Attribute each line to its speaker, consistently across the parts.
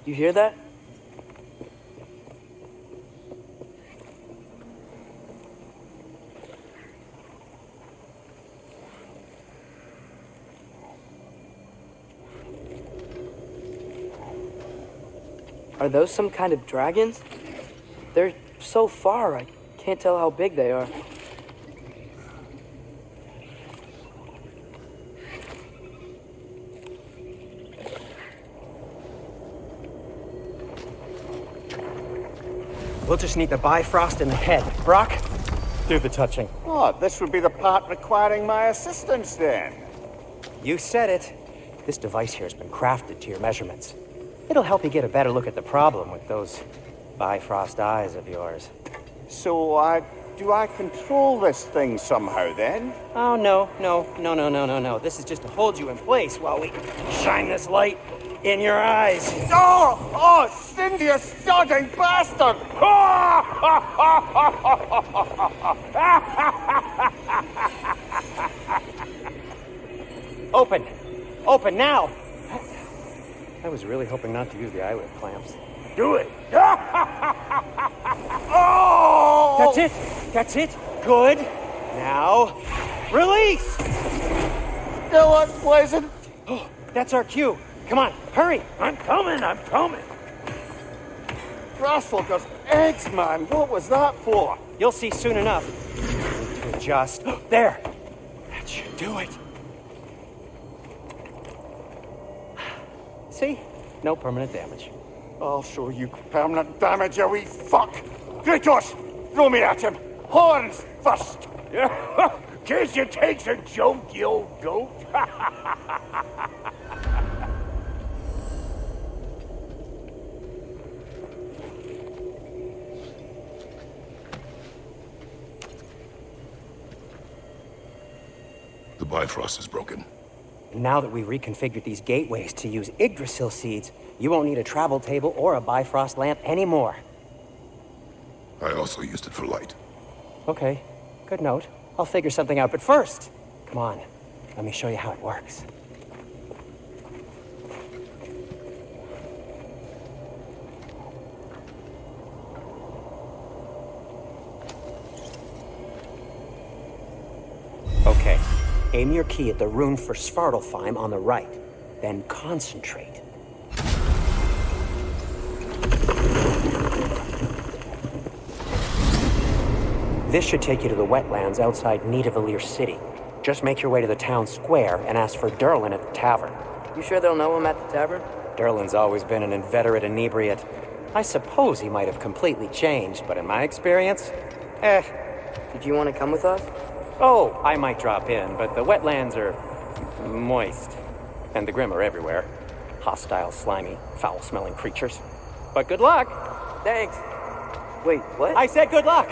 Speaker 1: You hear that? Are those some kind of dragons? They're so far, I can't tell how big they are.
Speaker 2: We'll just need the Bifrost in the head. Brock, do the touching.
Speaker 3: Oh, this would be the part requiring my assistance then.
Speaker 2: You said it. This device here has been crafted to your measurements. It'll help you get a better look at the problem with those Bifrost eyes of yours.
Speaker 3: So, do I control this thing somehow then?
Speaker 2: Oh, no. This is just to hold you in place while we shine this light in your eyes.
Speaker 3: Oh, Cindy, you sodding bastard!
Speaker 2: Open now! I was really hoping not to use the eyelid clamps.
Speaker 3: Do it! Oh!
Speaker 2: That's it! Good! Now, release!
Speaker 3: Still unpleasant.
Speaker 2: Oh, that's our cue. Come on, hurry!
Speaker 4: I'm coming!
Speaker 3: Grassfuckers, eggs, man! What was that for?
Speaker 2: You'll see soon enough. Need to adjust. There! That should do it. See? No permanent damage.
Speaker 3: I'll show you permanent damage, you wee fuck! Kratos! Throw me at him! Horns first!
Speaker 4: Guess you takes a joke, you old goat.
Speaker 5: The Bifrost is broken.
Speaker 2: Now that we've reconfigured these gateways to use Yggdrasil seeds, you won't need a travel table or a Bifrost lamp anymore.
Speaker 5: I also used it for light.
Speaker 2: Okay, good note. I'll figure something out, but first, come on, let me show you how it works. Okay, aim your key at the rune for Svartlheim on the right, then concentrate. This should take you to the wetlands outside Nidavellir City. Just make your way to the town square and ask for Derlin at the tavern.
Speaker 1: You sure they'll know him at the tavern?
Speaker 2: Derlin's always been an inveterate inebriate. I suppose he might have completely changed, but in my experience,
Speaker 1: Did you want to come with us?
Speaker 2: Oh, I might drop in, but the wetlands are moist. And the Grim are everywhere. Hostile, slimy, foul-smelling creatures. But good luck!
Speaker 1: Thanks. Wait, what?
Speaker 2: I said good luck!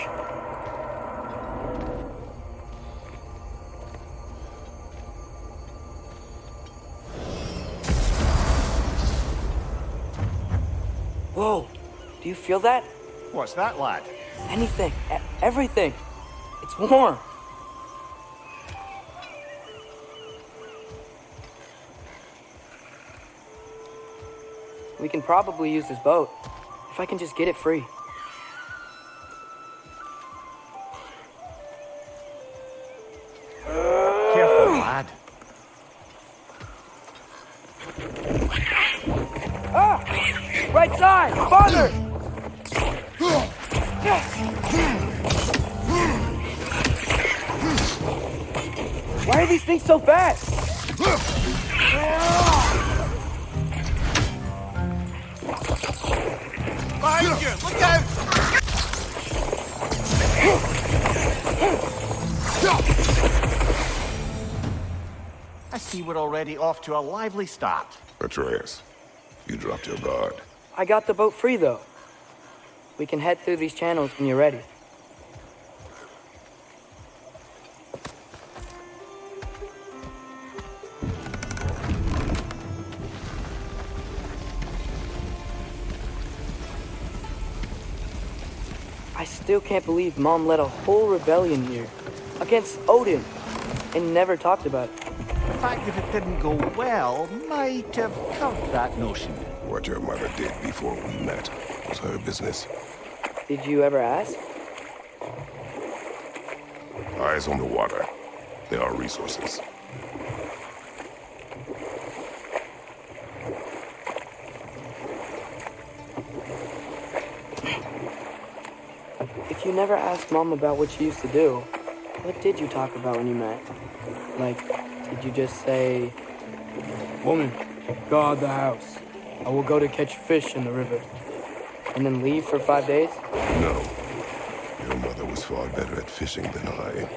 Speaker 1: Whoa, do you feel that?
Speaker 3: What's that, lad?
Speaker 1: Anything, everything. It's warm. We can probably use this boat, if I can just get it free.
Speaker 3: Careful, lad.
Speaker 1: Right side! Farther! Why are these things so fast?
Speaker 3: Behind you! Look out! I see we're already off to a lively start.
Speaker 5: Atreus, you dropped your guard.
Speaker 1: I got the boat free, though. We can head through these channels when you're ready. I still can't believe Mom led a whole rebellion here against Odin and never talked about it.
Speaker 4: fact that it didn't go well might have curbed that notion.
Speaker 5: What your mother did before we met was her business.
Speaker 1: Did you ever ask?
Speaker 5: Eyes on the water. There are resources.
Speaker 1: If you never asked Mom about what she used to do, what did you talk about when you met? Like, did you just say, "Woman, guard the house. I will go to catch fish in the river," and then leave for 5 days?
Speaker 5: No. Your mother was far better at fishing than I.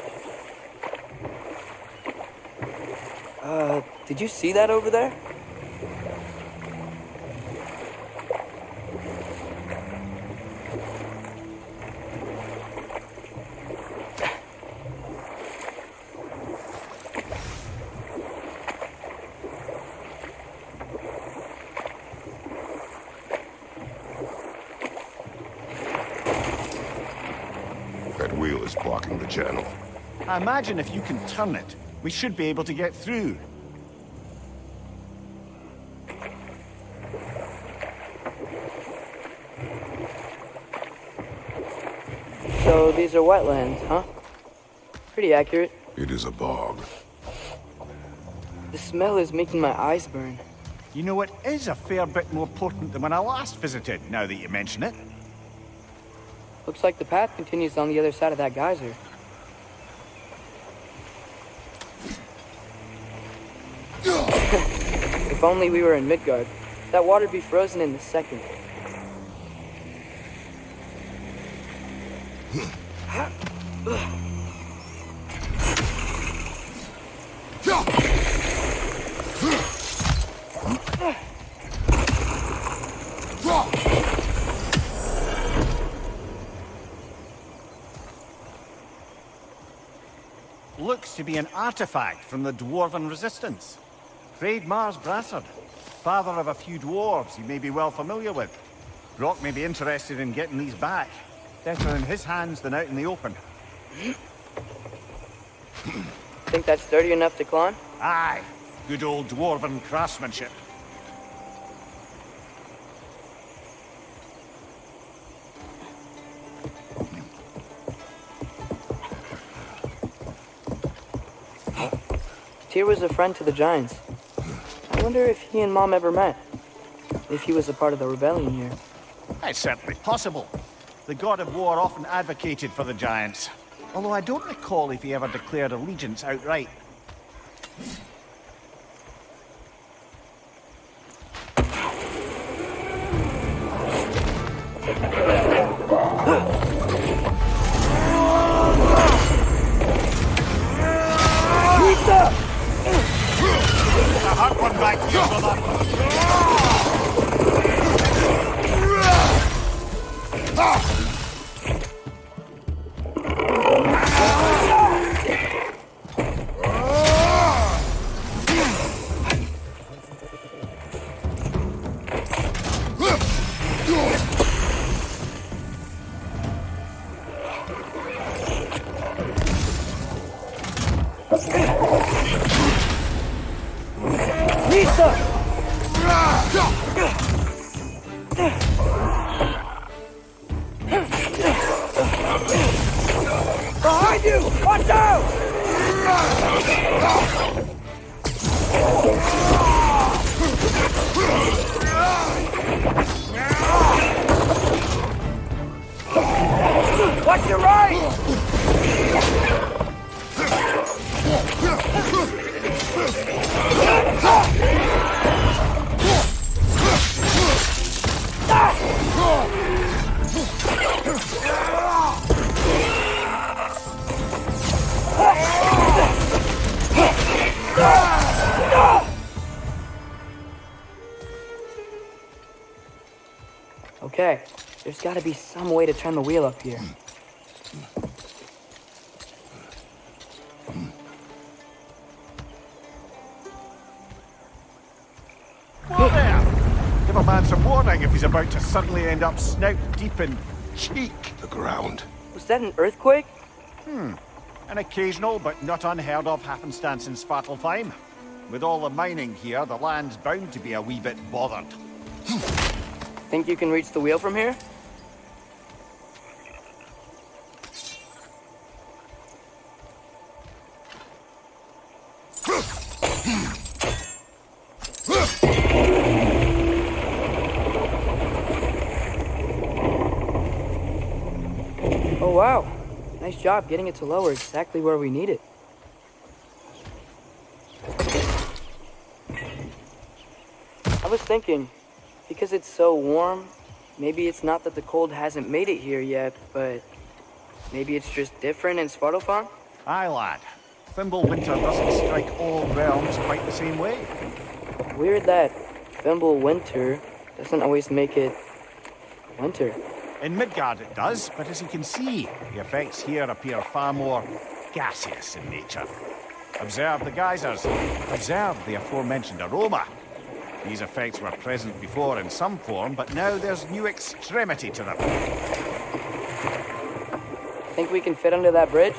Speaker 1: Did you see that over there?
Speaker 5: That wheel is blocking the channel.
Speaker 4: I imagine if you can turn it, we should be able to get through.
Speaker 1: So these are wetlands, huh? Pretty accurate.
Speaker 5: It is a bog.
Speaker 1: The smell is making my eyes burn.
Speaker 4: You know, it is a fair bit more potent than when I last visited, now that you mention it.
Speaker 1: Looks like the path continues on the other side of that geyser. If only we were in Midgard. That water'd be frozen in a second.
Speaker 4: Looks to be an artifact from the Dwarven Resistance. Mars Brassard, father of a few dwarves you may be well familiar with. Rock may be interested in getting these back. Better in his hands than out in the open.
Speaker 1: Think that's sturdy enough to climb?
Speaker 4: Aye, good old Dwarven craftsmanship.
Speaker 1: Tyr was a friend to the Giants. I wonder if he and Mom ever met. If he was a part of the rebellion here.
Speaker 4: It's certainly possible. The god of war often advocated for the Giants. Although I don't recall if he ever declared allegiance outright. A hot one back here, brother.
Speaker 1: Behind you! Watch out! Watch your right! Okay, there's gotta be some way to turn the wheel up here.
Speaker 4: Whoa there! Give a man some warning if he's about to suddenly end up snout deep in cheek.
Speaker 5: The ground.
Speaker 1: Was that an earthquake?
Speaker 4: An occasional but not unheard of happenstance in Svartlheim. With all the mining here, the land's bound to be a wee bit bothered.
Speaker 1: Think you can reach the wheel from here? Oh wow, nice job getting it to lower exactly where we need it. I was thinking, because it's so warm, maybe it's not that the cold hasn't made it here yet, but maybe it's just different in Svartlheim?
Speaker 4: Aye, lad. Winter doesn't strike all realms quite the same way.
Speaker 1: Weird that winter doesn't always make it winter.
Speaker 4: In Midgard it does, but as you can see, the effects here appear far more gaseous in nature. Observe the geysers. Observe the aforementioned aroma. These effects were present before in some form, but now there's new extremity to them.
Speaker 1: Think we can fit under that bridge?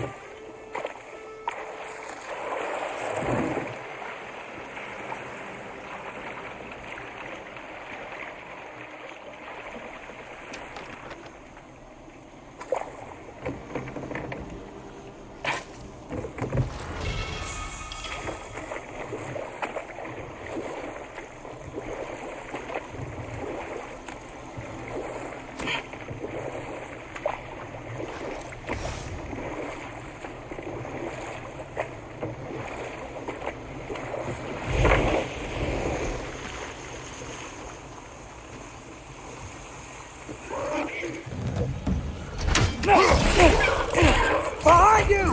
Speaker 1: Behind you!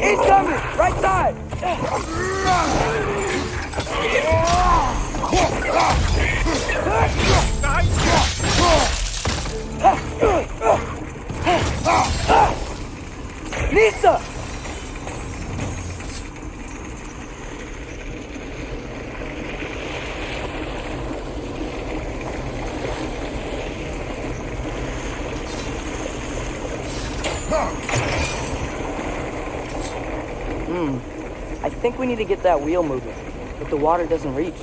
Speaker 1: Incoming! Right side! Lisa! I think we need to get that wheel moving, but the water doesn't reach.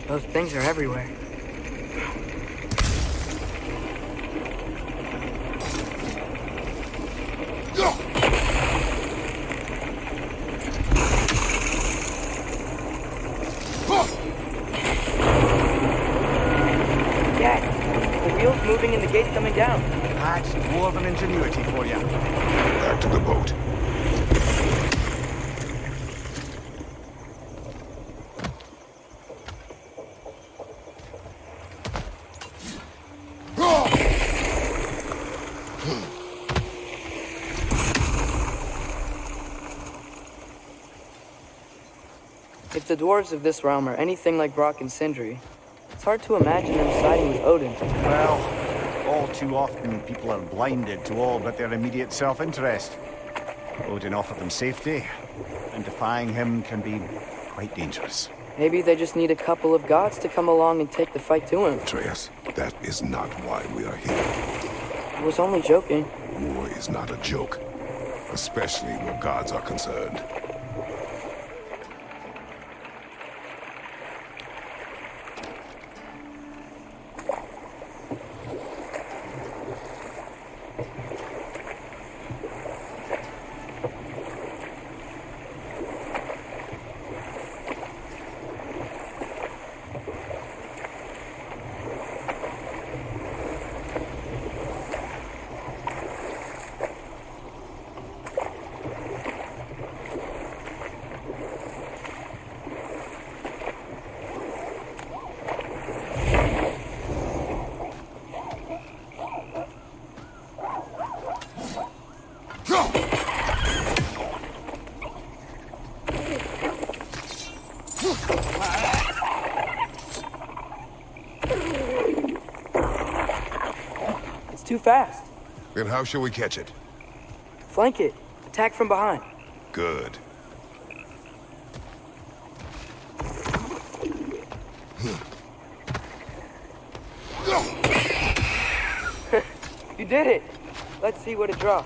Speaker 1: Those things are everywhere. Dad, the wheel's moving and the gate's coming down.
Speaker 4: That's dwarven ingenuity for you.
Speaker 5: Back to the boat.
Speaker 1: If the dwarves of this realm are anything like Brock and Sindri, it's hard to imagine them siding with Odin.
Speaker 4: Well, all too often people are blinded to all but their immediate self-interest. Odin offered them safety, and defying him can be quite dangerous.
Speaker 1: Maybe they just need a couple of gods to come along and take the fight to him.
Speaker 5: Atreus, that is not why we are here.
Speaker 1: I was only joking.
Speaker 5: War is not a joke, especially where gods are concerned.
Speaker 1: It's too fast.
Speaker 5: Then how shall we catch it?
Speaker 1: Flank it. Attack from behind.
Speaker 5: Good.
Speaker 1: You did it. Let's see what it draws.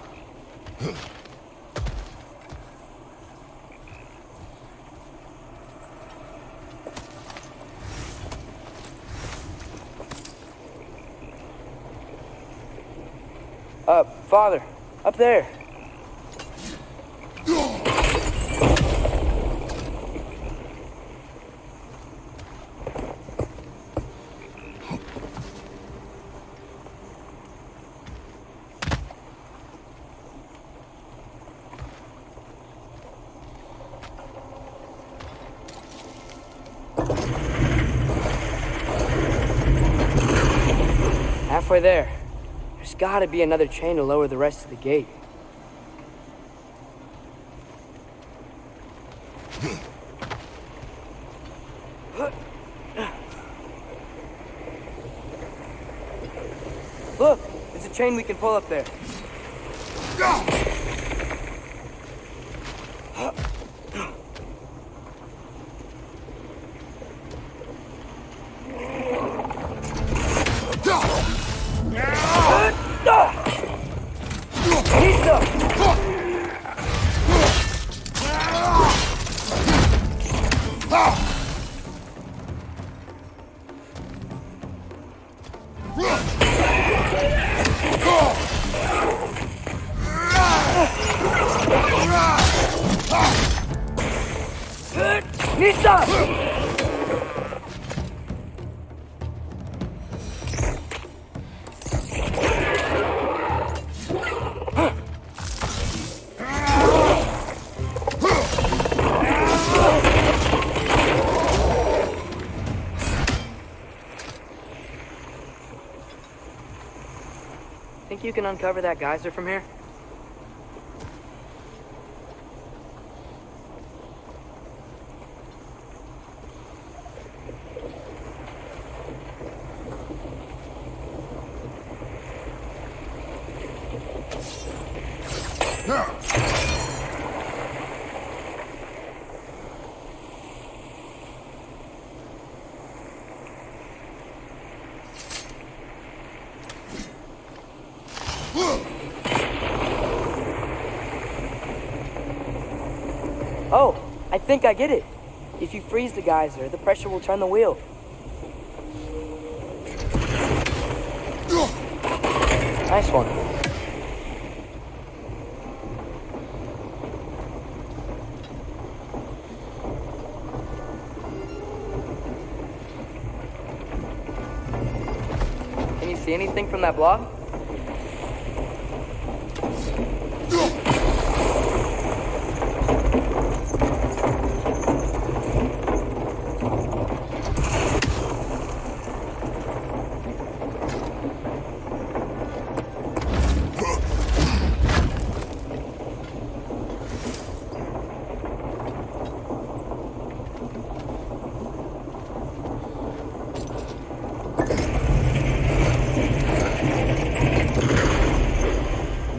Speaker 1: Father, up there. Halfway there. There's gotta be another chain to lower the rest of the gate. Look, there's a chain we can pull up there. Think you can uncover that geyser from here? Oh, I think I get it. If you freeze the geyser, the pressure will turn the wheel. Nice one. Can you see anything from that block?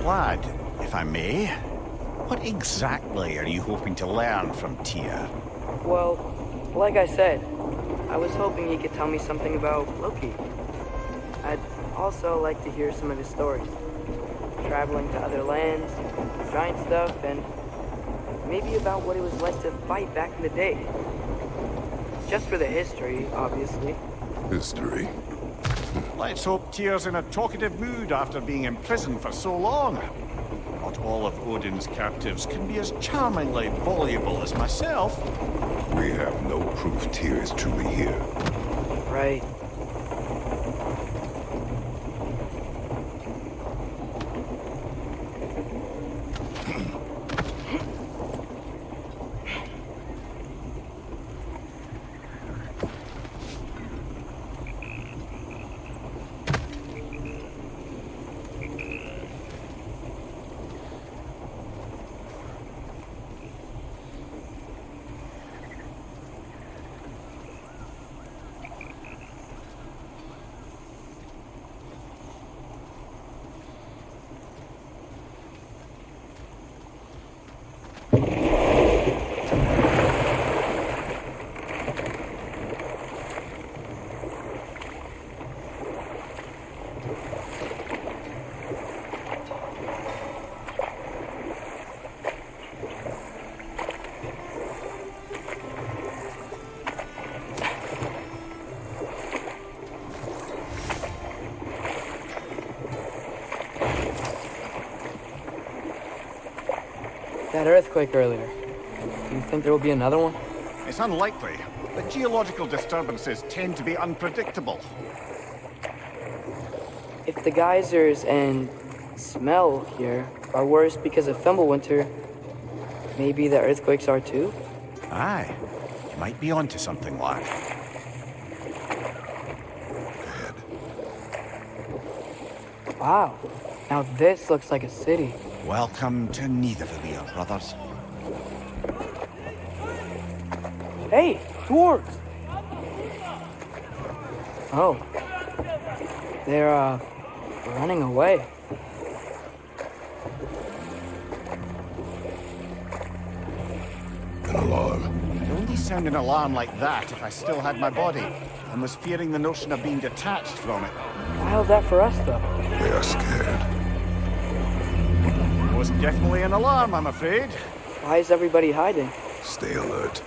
Speaker 4: Lad, if I may, what exactly are you hoping to learn from Tyr?
Speaker 1: Well, like I said, I was hoping he could tell me something about Loki. I'd also like to hear some of his stories. Traveling to other lands, giant stuff, and maybe about what it was like to fight back in the day. Just for the history, obviously.
Speaker 5: History.
Speaker 4: Let's hope Tyr's in a talkative mood after being imprisoned for so long. Not all of Odin's captives can be as charmingly voluble as myself.
Speaker 5: We have no proof Tyr is truly here.
Speaker 1: Right. That earthquake earlier. Do you think there will be another one?
Speaker 4: It's unlikely, but geological disturbances tend to be unpredictable.
Speaker 1: If the geysers and smell here are worse because of Fimbulwinter, maybe the earthquakes are too?
Speaker 4: Aye, you might be onto something, lad.
Speaker 1: Wow. Now this looks like a city.
Speaker 4: Welcome to Nidavellir, brothers.
Speaker 1: Hey, dwarves! Oh. They're, running away.
Speaker 5: An alarm.
Speaker 4: I'd only sound an alarm like that if I still had my body, and was fearing the notion of being detached from it.
Speaker 1: Why how's that for us, though?
Speaker 5: They are scared.
Speaker 4: Was definitely an alarm, I'm afraid.
Speaker 1: Why is everybody hiding?
Speaker 5: Stay alert.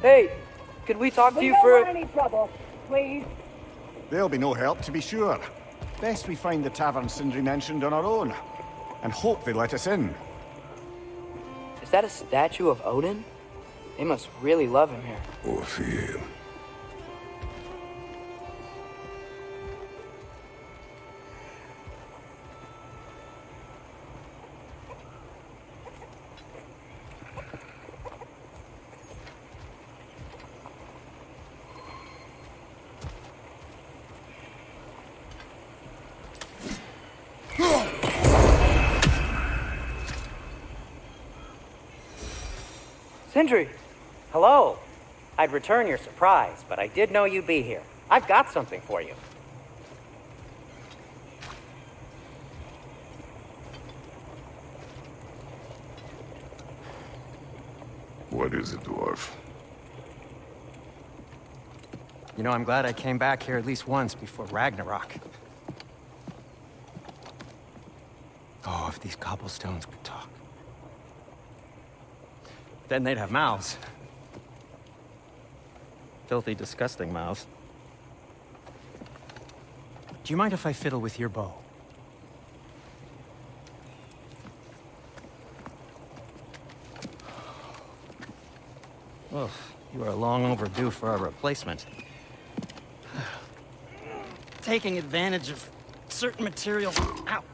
Speaker 1: Hey, could we talk to you for...
Speaker 6: We don't want any trouble, please.
Speaker 4: There'll be no help, to be sure. Best we find the tavern Sindri mentioned on our own, and hope they let us in.
Speaker 1: Is that a statue of Odin? They must really love him here.
Speaker 5: Or fear him.
Speaker 1: Sindri!
Speaker 2: Hello. I'd return your surprise, but I did know you'd be here. I've got something for you.
Speaker 5: What is it, dwarf?
Speaker 2: You know, I'm glad I came back here at least once before Ragnarok. Oh, if these cobblestones could talk. Then they'd have mouths. Filthy, disgusting mouths. Do you mind if I fiddle with your bow? Oh, you are long overdue for a replacement. Taking advantage of certain materials. Ow!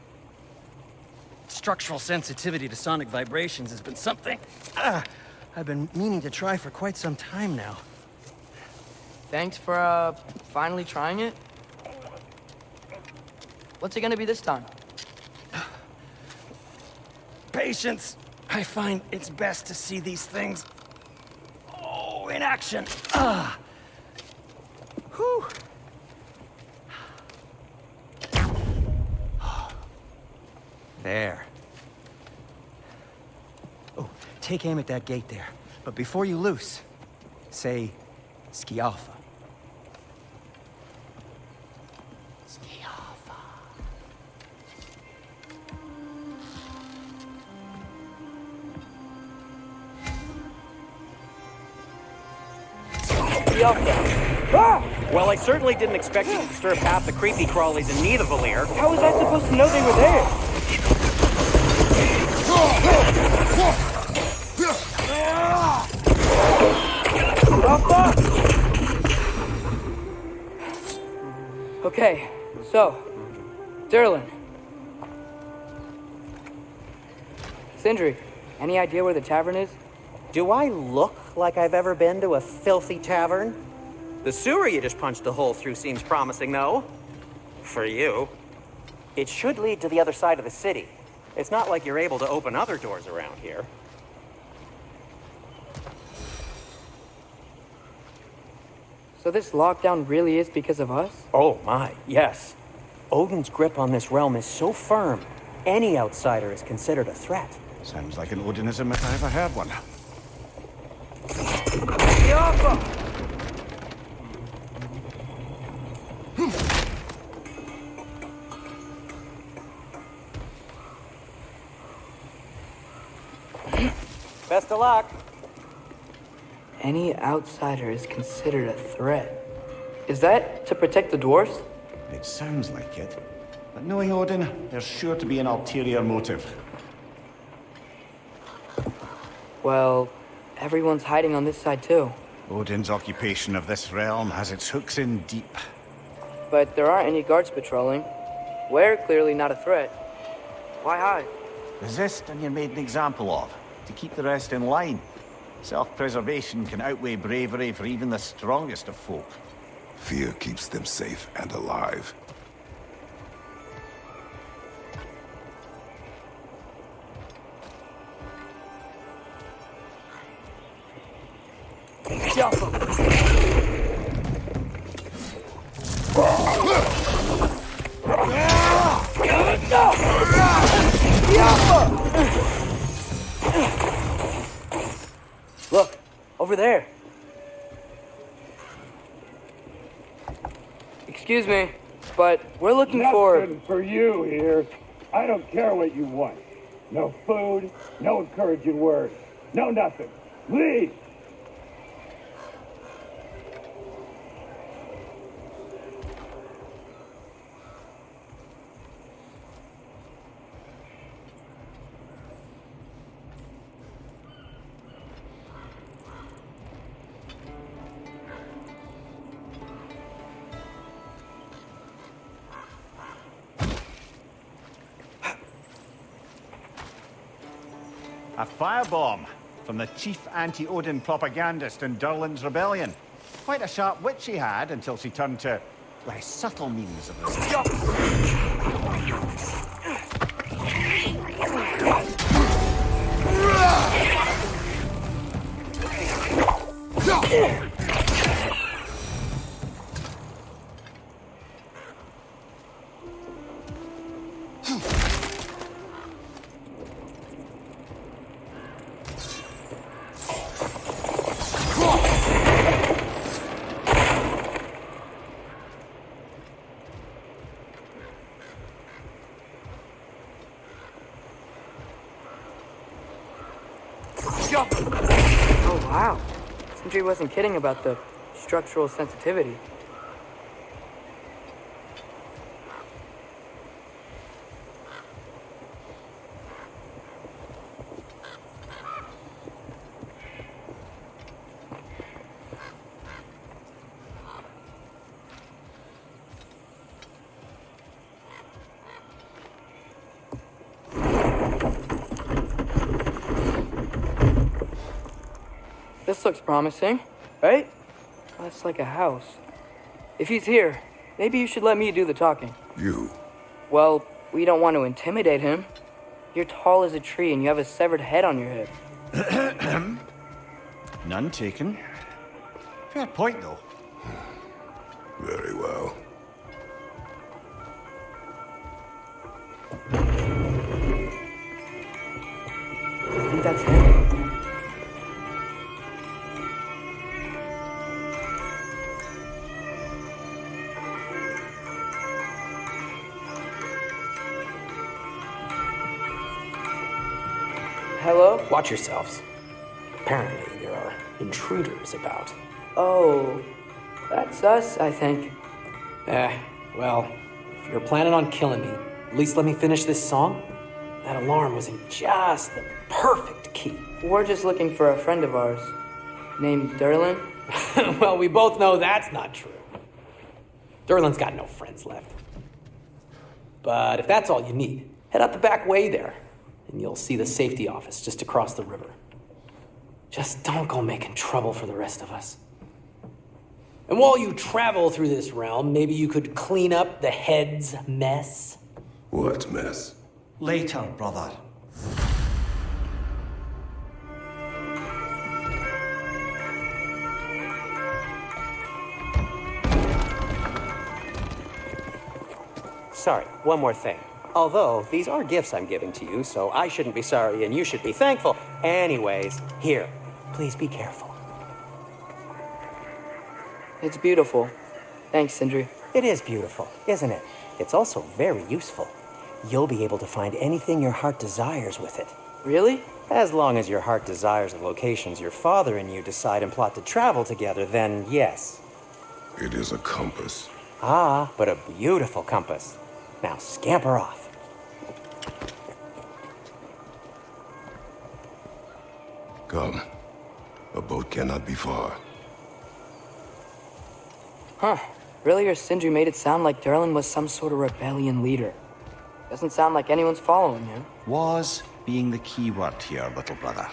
Speaker 2: Structural sensitivity to sonic vibrations has been something I've been meaning to try for quite some time now.
Speaker 1: Thanks for, finally trying it. What's it gonna be this time?
Speaker 2: Patience. I find it's best to see these things, in action. Whew. There. Oh, take aim at that gate there. But before you loose, say, Skialfa. Skialfa. Well, I certainly didn't expect you to disturb half the creepy crawlies in Nidavellir.
Speaker 1: How was I supposed to know they were there? Okay, so, Durlin. Sindri, any idea where the tavern is?
Speaker 2: Do I look like I've ever been to a filthy tavern? The sewer you just punched a hole through seems promising, though. For you. It should lead to the other side of the city. It's not like you're able to open other doors around here.
Speaker 1: So this lockdown really is because of us?
Speaker 2: Oh my, yes. Odin's grip on this realm is so firm, any outsider is considered a threat.
Speaker 4: Sounds like an Odinism if I ever heard one.
Speaker 2: Best of luck.
Speaker 1: Any outsider is considered a threat. Is that to protect the dwarves?
Speaker 4: It sounds like it. But knowing Odin, there's sure to be an ulterior motive.
Speaker 1: Well, everyone's hiding on this side too.
Speaker 4: Odin's occupation of this realm has its hooks in deep.
Speaker 1: But there aren't any guards patrolling. We're clearly not a threat. Why hide?
Speaker 4: Resist and you're made an example of, to keep the rest in line. Self-preservation can outweigh bravery for even the strongest of folk.
Speaker 5: Fear keeps them safe and alive.
Speaker 1: Look, over there. Excuse me, but we're looking for...
Speaker 7: Nothing for you here. I don't care what you want. No food, no encouraging words, no nothing. Leave!
Speaker 4: A firebomb from the chief anti-Odin propagandist in Durlin's rebellion. Quite a sharp wit she had until she turned to less subtle means of resistance.
Speaker 1: Oh, wow. Sindri wasn't kidding about the structural sensitivity. This looks promising, right? That's like a house. If he's here, maybe you should let me do the talking.
Speaker 5: You.
Speaker 1: Well, we don't want to intimidate him. You're tall as a tree and you have a severed head on your head.
Speaker 4: None taken. Fair point, though.
Speaker 5: Very well.
Speaker 1: I think that's him. Hello?
Speaker 8: Watch yourselves. Apparently, there are intruders about.
Speaker 1: Oh, that's us, I think.
Speaker 8: Well, if you're planning on killing me, at least let me finish this song. That alarm was in just the perfect key.
Speaker 1: We're just looking for a friend of ours named Durlin.
Speaker 8: Well, we both know that's not true. Durlin's got no friends left. But if that's all you need, head out the back way there, and you'll see the safety office just across the river. Just don't go making trouble for the rest of us. And while you travel through this realm, maybe you could clean up the head's mess.
Speaker 5: What mess?
Speaker 9: Later, brother.
Speaker 2: Sorry, one more thing. Although, these are gifts I'm giving to you, so I shouldn't be sorry and you should be thankful. Anyways, here, please be careful.
Speaker 1: It's beautiful. Thanks, Sindri.
Speaker 2: It is beautiful, isn't it? It's also very useful. You'll be able to find anything your heart desires with it.
Speaker 1: Really?
Speaker 2: As long as your heart desires the locations your father and you decide and plot to travel together, then yes.
Speaker 5: It is a compass.
Speaker 2: Ah, but a beautiful compass. Now scamper off.
Speaker 5: Come. A boat cannot be far.
Speaker 1: Huh. Earlier, Sindri made it sound like Durlin was some sort of rebellion leader. Doesn't sound like anyone's following him.
Speaker 4: Was being the key word here, little brother.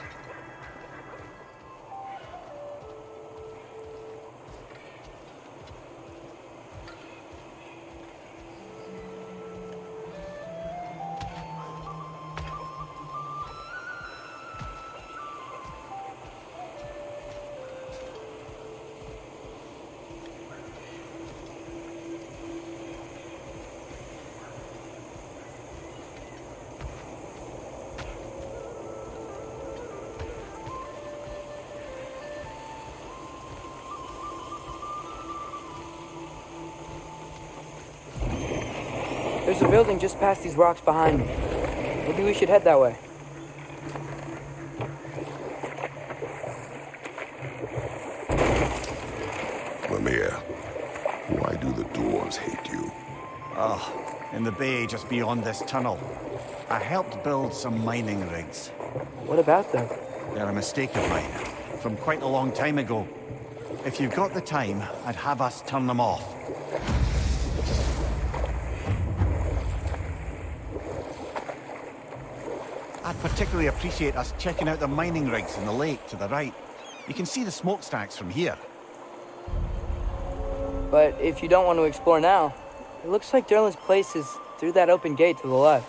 Speaker 1: There's a building just past these rocks behind me. Maybe we should head that way.
Speaker 5: Mimir, why do the dwarves hate you?
Speaker 4: In the bay just beyond this tunnel. I helped build some mining rigs.
Speaker 1: What about them?
Speaker 4: They're a mistake of mine, from quite a long time ago. If you've got the time, I'd have us turn them off. I'd particularly appreciate us checking out the mining rigs in the lake to the right. You can see the smokestacks from here.
Speaker 1: But if you don't want to explore now, it looks like Durlin's place is through that open gate to the left.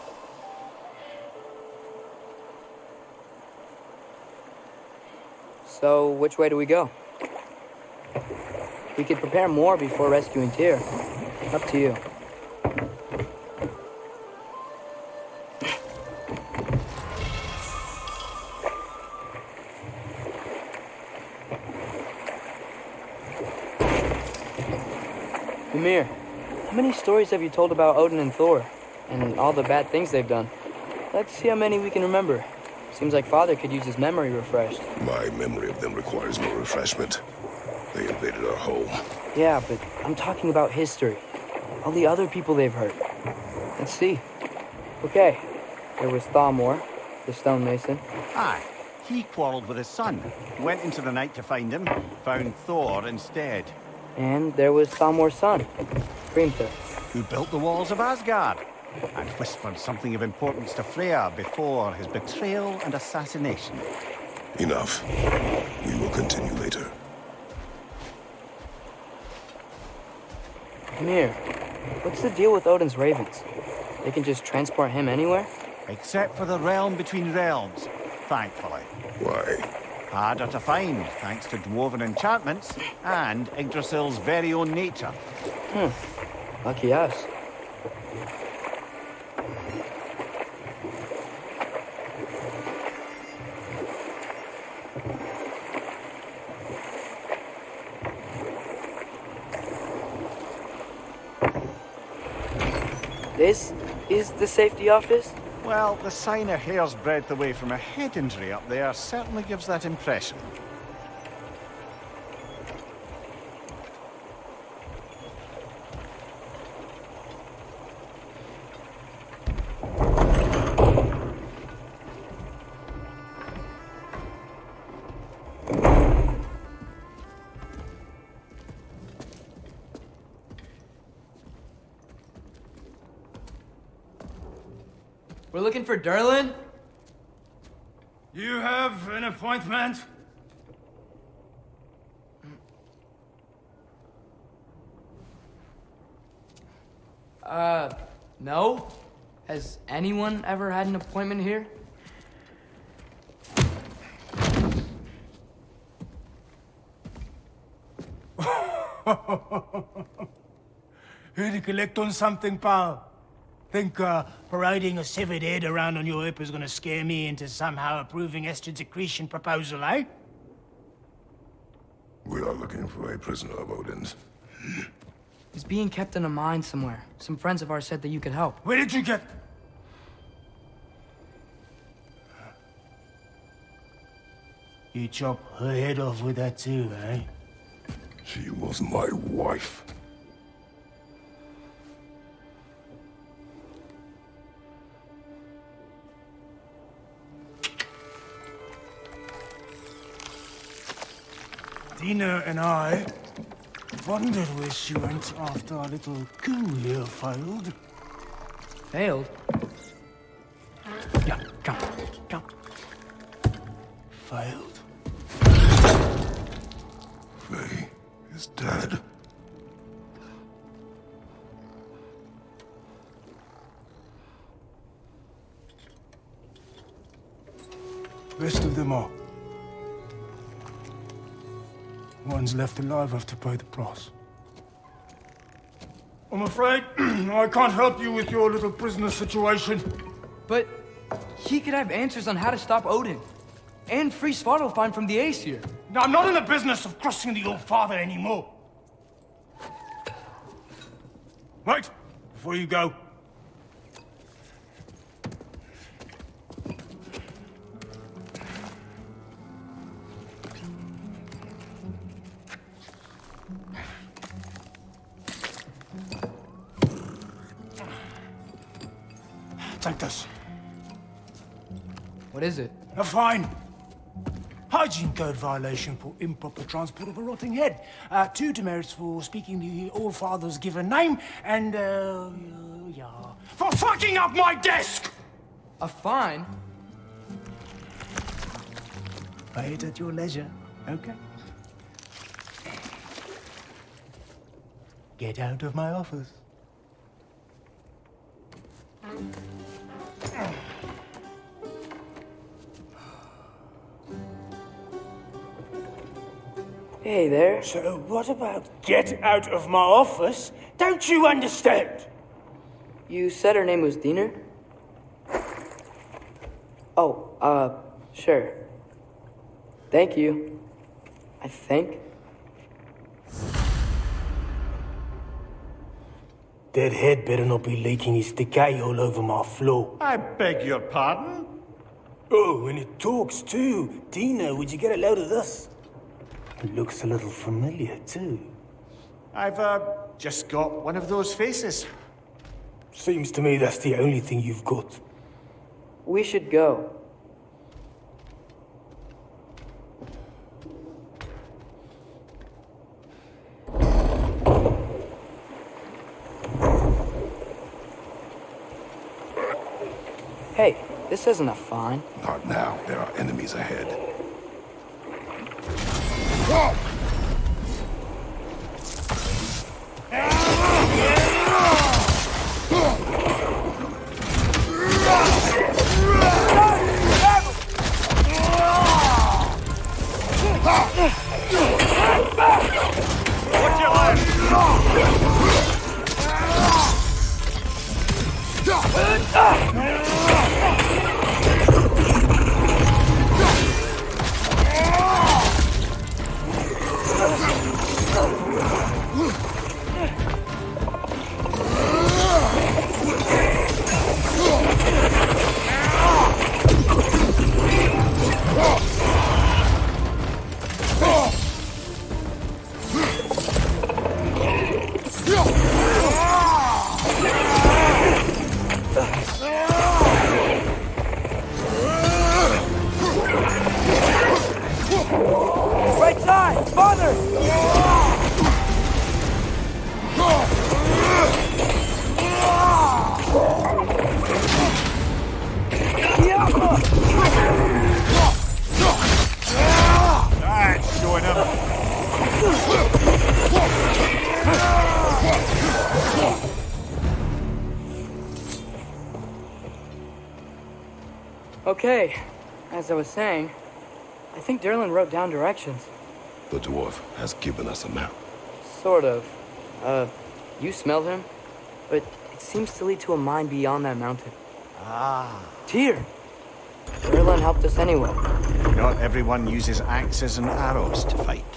Speaker 1: So, which way do we go? We could prepare more before rescuing Tyr. Up to you. Mimir, how many stories have you told about Odin and Thor, and all the bad things they've done? Let's see how many we can remember. Seems like Father could use his memory refreshed.
Speaker 5: My memory of them requires no refreshment. They invaded our home.
Speaker 1: Yeah, but I'm talking about history. All the other people they've hurt. Let's see. Okay, there was Thalmor, the stonemason.
Speaker 4: Aye, he quarreled with his son. Went into the night to find him, found Thor instead.
Speaker 1: And there was Thalmor's son, Grimthur.
Speaker 4: Who built the walls of Asgard and whispered something of importance to Freya before his betrayal and assassination.
Speaker 5: Enough. We will continue later.
Speaker 1: Mimir, what's the deal with Odin's ravens? They can just transport him anywhere?
Speaker 4: Except for the realm between realms, thankfully.
Speaker 5: Why?
Speaker 4: Harder to find, thanks to dwarven enchantments and Yggdrasil's very own nature.
Speaker 1: Lucky us. This is the safety office?
Speaker 4: Well, the sign a hair's breadth away from a head injury up there certainly gives that impression.
Speaker 1: We're looking for Durlin?
Speaker 3: You have an appointment?
Speaker 1: No. Has anyone ever had an appointment here?
Speaker 9: Here to collect on something, pal? Think parading a severed head around on your hip is gonna scare me into somehow approving Estrid's accretion proposal, eh?
Speaker 5: We are looking for a prisoner of Odin's.
Speaker 1: He's being kept in a mine somewhere. Some friends of ours said that you could help.
Speaker 9: Where did you get... You chop her head off with that too, eh?
Speaker 5: She was my wife.
Speaker 9: Dina and I wondered where she went after our little coup here failed.
Speaker 1: Failed?
Speaker 9: Yeah, come, come. Failed.
Speaker 5: Faye is dead.
Speaker 9: Rest of them are. Ones left alive have to pay the price. I'm afraid I can't help you with your little prisoner situation.
Speaker 1: But he could have answers on how to stop Odin. And free Svartlheim from the Aesir.
Speaker 9: Now, I'm not in the business of crossing the old father anymore. Right, before you go. Take this.
Speaker 1: What is it?
Speaker 9: A fine. Hygiene code violation for improper transport of a rotting head. 2 demerits for speaking the All-Father's given name, and, yeah, for fucking up my desk!
Speaker 1: A fine?
Speaker 9: Pay it at your leisure, okay? Get out of my office.
Speaker 1: Hey there.
Speaker 9: So what about get out of my office? Don't you understand?
Speaker 1: You said her name was Diener? Oh, sure. Thank you. I think.
Speaker 9: That head better not be leaking his decay all over my floor.
Speaker 4: I beg your pardon?
Speaker 9: Oh, and it talks too. Dina, would you get a load of this? It looks a little familiar too.
Speaker 4: I've, just got one of those faces.
Speaker 9: Seems to me that's the only thing you've got.
Speaker 1: We should go. Hey, this isn't a fine.
Speaker 5: Not now. There are enemies ahead.
Speaker 4: Watch your left!
Speaker 1: Right side! Father!
Speaker 4: That's showing him.
Speaker 1: Okay, as I was saying, I think Derlin wrote down directions.
Speaker 5: The dwarf has given us a map.
Speaker 1: Sort of. You smelled him? But it seems to lead to a mine beyond that mountain.
Speaker 4: Ah.
Speaker 1: Tyr! Derlin helped us anyway.
Speaker 4: Not everyone uses axes and arrows to fight.